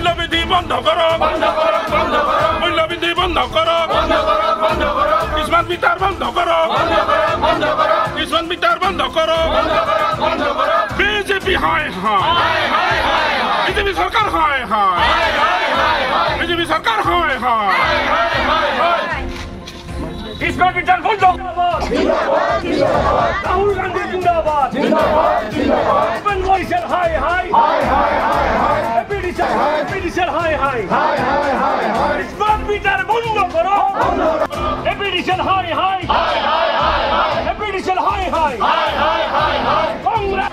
মূল্যবৃদ্ধি বন্ধ করক মূল্যবৃদ্ধি বন্ধ করক স্মার্ট মিটার বন্ধ করক স্মার্ট মিটার বন্ধ করক বিজেপি হায় হায় বিজেপি সরকার হায় হায় বিজেপি সরকার হায় হায় স্মার্ট মিটার বন্ধ রাহুল গান্ধী জিন্দাবাদ ওপেন ভয়েসের হাই হাই এপিডিশন হাই হাই স্মার্ট মিটার বন্ধ করো এপিডিশন হাই হাই এপিডিশন হাই হাই কংগ্রেস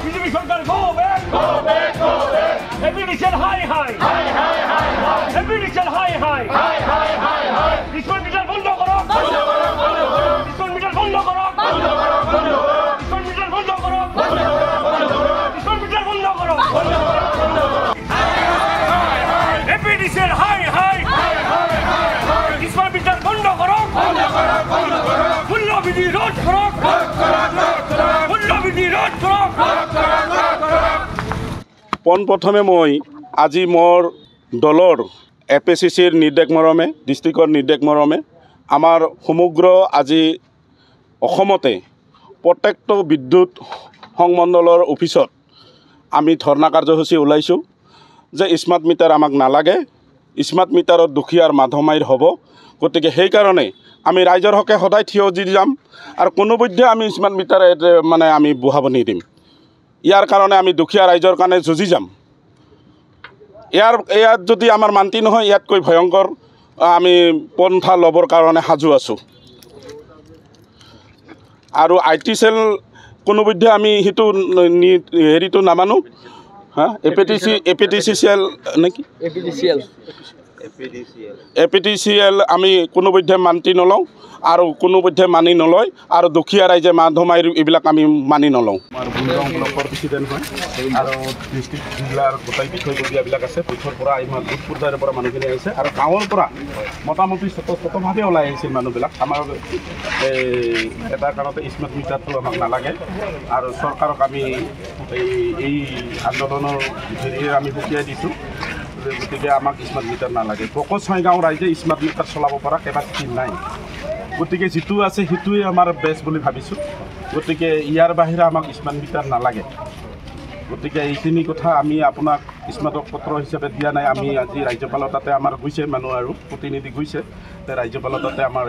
বিজেপি সরকার গো ব্যাক এপিডিশন হাই হাই এপিডিশন হাই হাই স্মার্ট মিটার বন্ধ করো স্মার্ট মিটার বন্ধ করো স্মার্ট মিটার বন্ধ করো স্মার্ট মিটার বন্ধ করো এপিডিশন হাই হাই স্মার্ট মিটার বন্ধ করো মূল্যবৃদ্ধি রোধ করো মূল্যবৃদ্ধি রোধ করো পোনপ্ৰথমে মই আজি মোৰ দলৰ এপিচিচিৰ নিৰ্দেশ মৰমে ডিষ্ট্ৰিক্টৰ নিৰ্দেশ মৰমে আমাৰ সমগ্ৰ আজি অসমতে প্ৰত্যেকটো বিদ্যুৎ সংমণ্ডলৰ অফিচত আমি ধৰ্ণা কাৰ্যসূচী ওলাইছোঁ যে স্মাৰ্ট মিটাৰ আমাক নালাগে স্মাৰ্ট মিটাৰত দুখীয়াৰ মাধমাইৰ হ'ব গতিকে সেইকাৰণে আমি ৰাইজৰ হকে সদায় থিয় দি যাম আৰু কোনোপধ্যে আমি স্মাৰ্ট মিটাৰ মানে আমি বহাব নিদিম ইয়াৰ কাৰণে আমি দুখীয়া ৰাইজৰ কাৰণে যুঁজি যাম ইয়াত যদি আমাৰ মান্তি নহয় ইয়াতকৈ ভয়ংকৰ আমি পন্থা ল'বৰ কাৰণে সাজু আছোঁ আৰু আইটি সেল কোনোপধ্যে আমি সেইটো হেৰিটো নামানো হা এপিটিচিএল নেকি এপিটিচিএল আমি কোনোপধ্যে মান্তি নলওঁ আৰু কোনোপধ্যে মানি নলয় আৰু দুখীয়া ৰাইজে মাধমাইৰ এইবিলাক আমি মানি নলওঁ আমাৰ গুণগাঁও ব্লকৰ প্ৰেচিডেণ্ট হয় আৰু ডিষ্ট্ৰিক্ট জিলাৰ গোটাই বিষয়ববীয়াবিলাক আছে পৃথৰ পৰা আমাৰ বুধপুৰদাৰৰ পৰা মানুহখিনি আহিছে আৰু গাঁৱৰ পৰা মোটামুটি স্বতঃভাৱে ওলাই আহিছিল মানুহবিলাক আমাৰ এটা কাৰণতে স্মাৰ্ট মিটাৰটো আমাক নালাগে আৰু চৰকাৰক আমি এই আন্দোলনৰ হেৰিয়ে আমি সকীয়াই দিছোঁ গতিকে আমাক স্মাৰ্ট মিটাৰ নালাগে ছয়গাঁও ৰাইজে স্মাৰ্ট মিটাৰ চলাব পৰা কেপাচিটি নাই গতিকে যিটো আছে সেইটোৱে আমাৰ বেষ্ট বুলি ভাবিছোঁ গতিকে ইয়াৰ বাহিৰে আমাক স্মাৰ্ট মিটাৰ নালাগে গতিকে এইখিনি কথা আমি আপোনাক স্মাৰক পত্ৰ হিচাপে দিয়া নাই আমি আজি ৰাজ্যপালৰ তাতে আমাৰ গৈছে মানুহ আৰু প্ৰতিনিধি গৈছে ৰাজ্যপালৰ তাতে আমাৰ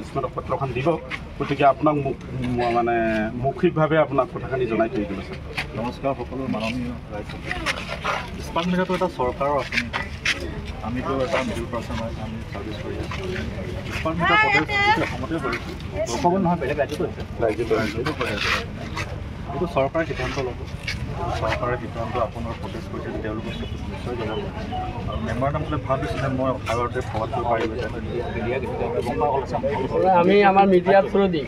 স্মাৰক পত্ৰখন দিব গতিকে আপোনাক মানে মৌখিকভাৱে আপোনাক কথাখিনি জনাই থৈ দিলোঁ ছাৰ নমস্কাৰ সকলো মাননীয় ৰাজ্যপাল স্মাৰ্ট মিটাৰটো এটা চৰকাৰৰ আঁচনি আমিতো এটা মিডিল পাৰ্চন হয় আমি ছাৰ্ভিচ কৰি আছোঁ স্মাৰ্ট মিটাৰ প্ৰদেশ অসমতে কৰিছোঁ অসমত নহয় বেলেগ ৰাজ্যতো আছে ৰাজ্যতো কৰি আছে এইটো চৰকাৰে সিদ্ধান্ত ল'ব চৰকাৰে সিদ্ধান্ত আপোনাৰ প্ৰটেষ্ট কৰিছে তেওঁলোকক নিশ্চয় জনাব আৰু মেমোৰেণ্ডাম হ'লে ভাল হৈছিলে মই আগতে প্ৰভাৱ কৰিব পাৰিলোঁ আমি আমাৰ মিডিয়াৰ থ্ৰুদি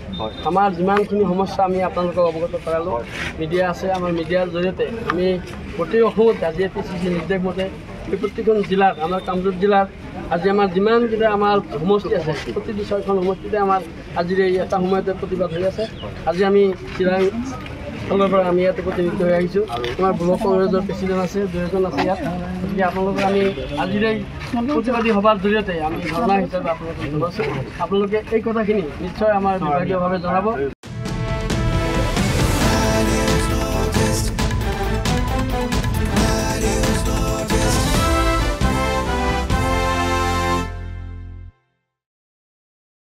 আমাৰ যিমানখিনি সমস্যা আমি আপোনালোকক অৱগত কৰালোঁ মিডিয়া আছে আমাৰ মিডিয়াৰ জৰিয়তে আমি গোটেই অসমত আজি এপিচিচি নিৰ্দেশ মতে প্ৰত্যেকখন জিলাত আমাৰ কামৰূপ জিলাত আজি আমাৰ যিমানকেইটা আমাৰ সমষ্টি আছে প্ৰতিটো 6খন সমষ্টিতে আমাৰ আজিৰ এই এটা সময়তে প্ৰতিবাদ হৈ আছে আজি আমি চিৰাং ফালৰ পৰা আমি ইয়াতে প্ৰতিনিধিত্ব হৈ আহিছোঁ আমাৰ ব্লক কংগ্ৰেছৰ প্ৰেচিডেণ্ট আছে 2জন আছে ইয়াত গতিকে আপোনালোকে আমি আজিৰ এই প্ৰতিবাদী সভাৰ জৰিয়তে আমি ধৰ্ণা হিচাপে আপোনালোকক জনাইছোঁ আপোনালোকে এই কথাখিনি নিশ্চয় আমাৰ বিভাগীয়ভাৱে জনাব